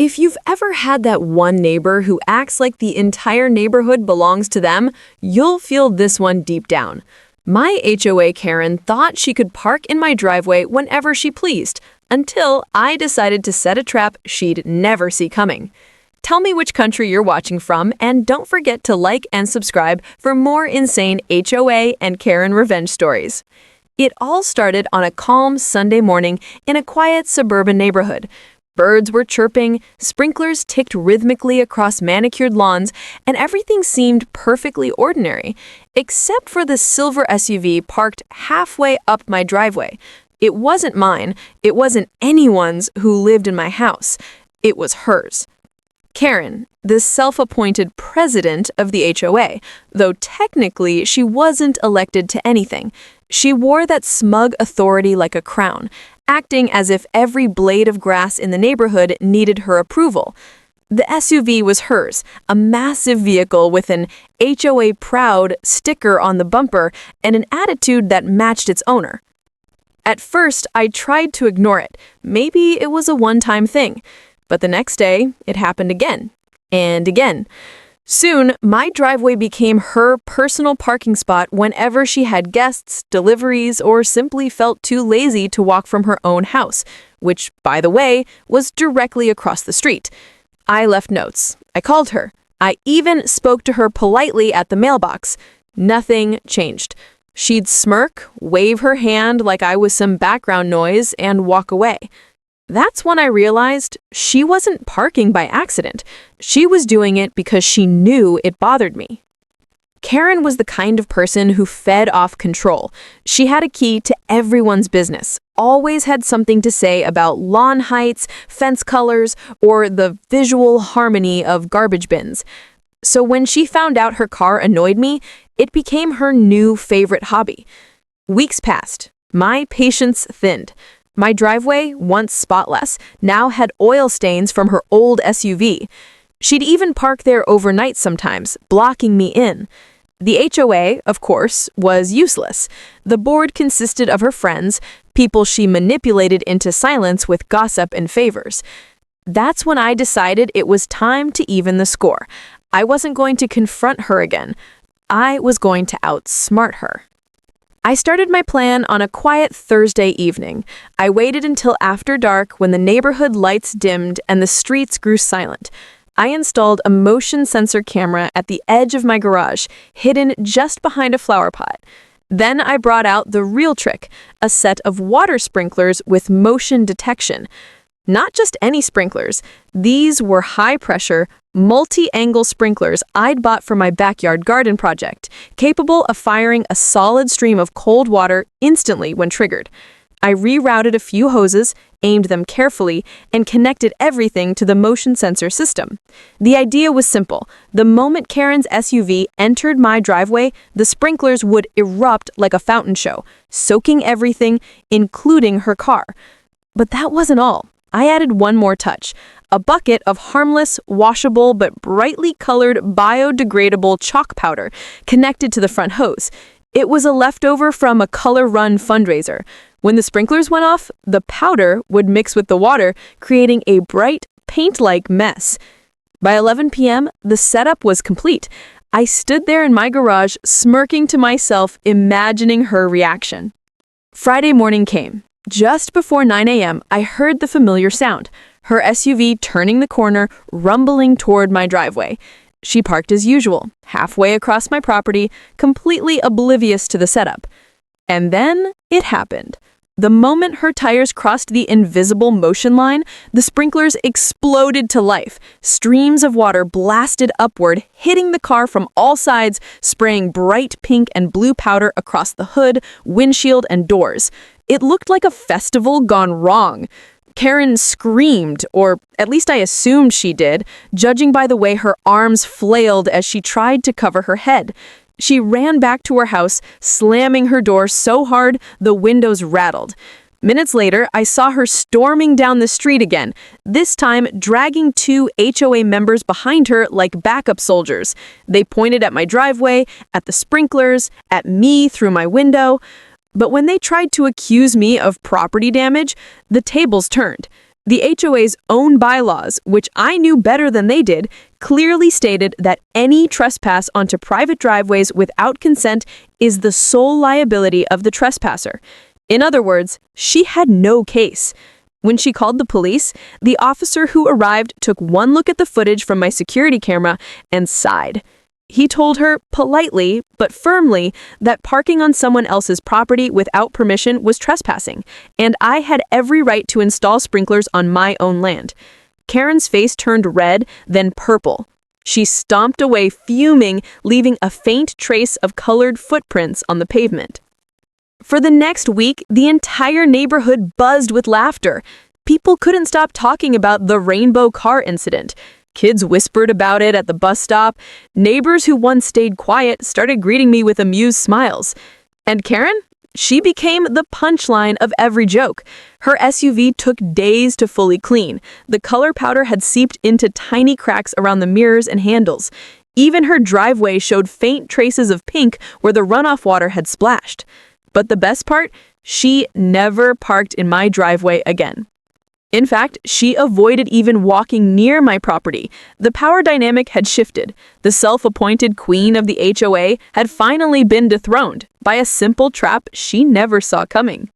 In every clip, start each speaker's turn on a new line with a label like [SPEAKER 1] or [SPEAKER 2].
[SPEAKER 1] If you've ever had that one neighbor who acts like the entire neighborhood belongs to them, you'll feel this one deep down. My HOA Karen thought she could park in my driveway whenever she pleased, until I decided to set a trap she'd never see coming. Tell me which country you're watching from, and don't forget to like and subscribe for more insane HOA and Karen revenge stories. It all started on a calm Sunday morning in a quiet suburban neighborhood. Birds were chirping, sprinklers ticked rhythmically across manicured lawns, and everything seemed perfectly ordinary, except for the silver SUV parked halfway up my driveway. It wasn't mine, it wasn't anyone's who lived in my house. It was hers. Karen, the self-appointed president of the HOA, though technically she wasn't elected to anything. She wore that smug authority like a crown, acting as if every blade of grass in the neighborhood needed her approval. The SUV was hers, a massive vehicle with an HOA Proud sticker on the bumper and an attitude that matched its owner. At first, I tried to ignore it. Maybe it was a one-time thing. But the next day, it happened again and again. Soon, my driveway became her personal parking spot whenever she had guests, deliveries, or simply felt too lazy to walk from her own house, which, by the way, was directly across the street. I left notes. I called her. I even spoke to her politely at the mailbox. Nothing changed. She'd smirk, wave her hand like I was some background noise, and walk away. That's when I realized she wasn't parking by accident. She was doing it because she knew it bothered me. Karen was the kind of person who fed off control. She had a key to everyone's business, always had something to say about lawn heights, fence colors, or the visual harmony of garbage bins. So when she found out her car annoyed me, it became her new favorite hobby. Weeks passed. My patience thinned. My driveway, once spotless, now had oil stains from her old SUV. She'd even park there overnight sometimes, blocking me in. The HOA, of course, was useless. The board consisted of her friends, people she manipulated into silence with gossip and favors. That's when I decided it was time to even the score. I wasn't going to confront her again. I was going to outsmart her. I started my plan on a quiet Thursday evening. I waited until after dark when the neighborhood lights dimmed and the streets grew silent. I installed a motion sensor camera at the edge of my garage, hidden just behind a flower pot. Then I brought out the real trick, a set of water sprinklers with motion detection. Not just any sprinklers. These were high-pressure, multi-angle sprinklers I'd bought for my backyard garden project, capable of firing a solid stream of cold water instantly when triggered. I rerouted a few hoses, aimed them carefully, and connected everything to the motion sensor system. The idea was simple. The moment Karen's SUV entered my driveway, the sprinklers would erupt like a fountain show, soaking everything, including her car. But that wasn't all. I added one more touch, a bucket of harmless, washable, but brightly colored biodegradable chalk powder connected to the front hose. It was a leftover from a Color Run fundraiser. When the sprinklers went off, the powder would mix with the water, creating a bright, paint-like mess. By 11 p.m., the setup was complete. I stood there in my garage, smirking to myself, imagining her reaction. Friday morning came. Just before 9 a.m., I heard the familiar sound, her SUV turning the corner, rumbling toward my driveway. She parked as usual, halfway across my property, completely oblivious to the setup. And then it happened. The moment her tires crossed the invisible motion line, the sprinklers exploded to life. Streams of water blasted upward, hitting the car from all sides, spraying bright pink and blue powder across the hood, windshield, and doors. It looked like a festival gone wrong. Karen screamed, or at least I assumed she did, judging by the way her arms flailed as she tried to cover her head. She ran back to her house, slamming her door so hard the windows rattled. Minutes later, I saw her storming down the street again, this time dragging 2 HOA members behind her like backup soldiers. They pointed at my driveway, at the sprinklers, at me through my window. But when they tried to accuse me of property damage, the tables turned. The HOA's own bylaws, which I knew better than they did, clearly stated that any trespass onto private driveways without consent is the sole liability of the trespasser. In other words, she had no case. When she called the police, the officer who arrived took one look at the footage from my security camera and sighed. He told her, politely but firmly, that parking on someone else's property without permission was trespassing, and I had every right to install sprinklers on my own land. Karen's face turned red, then purple. She stomped away, fuming, leaving a faint trace of colored footprints on the pavement. For the next week, the entire neighborhood buzzed with laughter. People couldn't stop talking about the rainbow car incident. Kids whispered about it at the bus stop. Neighbors who once stayed quiet started greeting me with amused smiles. And Karen? She became the punchline of every joke. Her SUV took days to fully clean. The color powder had seeped into tiny cracks around the mirrors and handles. Even her driveway showed faint traces of pink where the runoff water had splashed. But the best part? She never parked in my driveway again. In fact, she avoided even walking near my property. The power dynamic had shifted. The self-appointed queen of the HOA had finally been dethroned by a simple trap she never saw coming.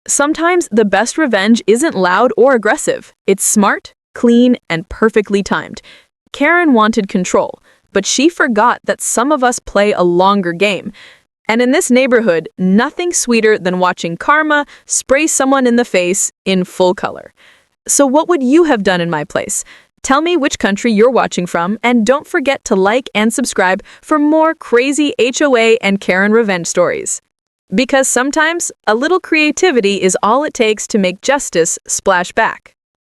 [SPEAKER 1] Sometimes the best revenge isn't loud or aggressive. It's smart, clean, and perfectly timed. Karen wanted control, but she forgot that some of us play a longer game. And in this neighborhood, nothing sweeter than watching karma spray someone in the face in full color. So what would you have done in my place? Tell me which country you're watching from, and don't forget to like and subscribe for more crazy HOA and Karen revenge stories. Because sometimes a little creativity is all it takes to make justice splash back.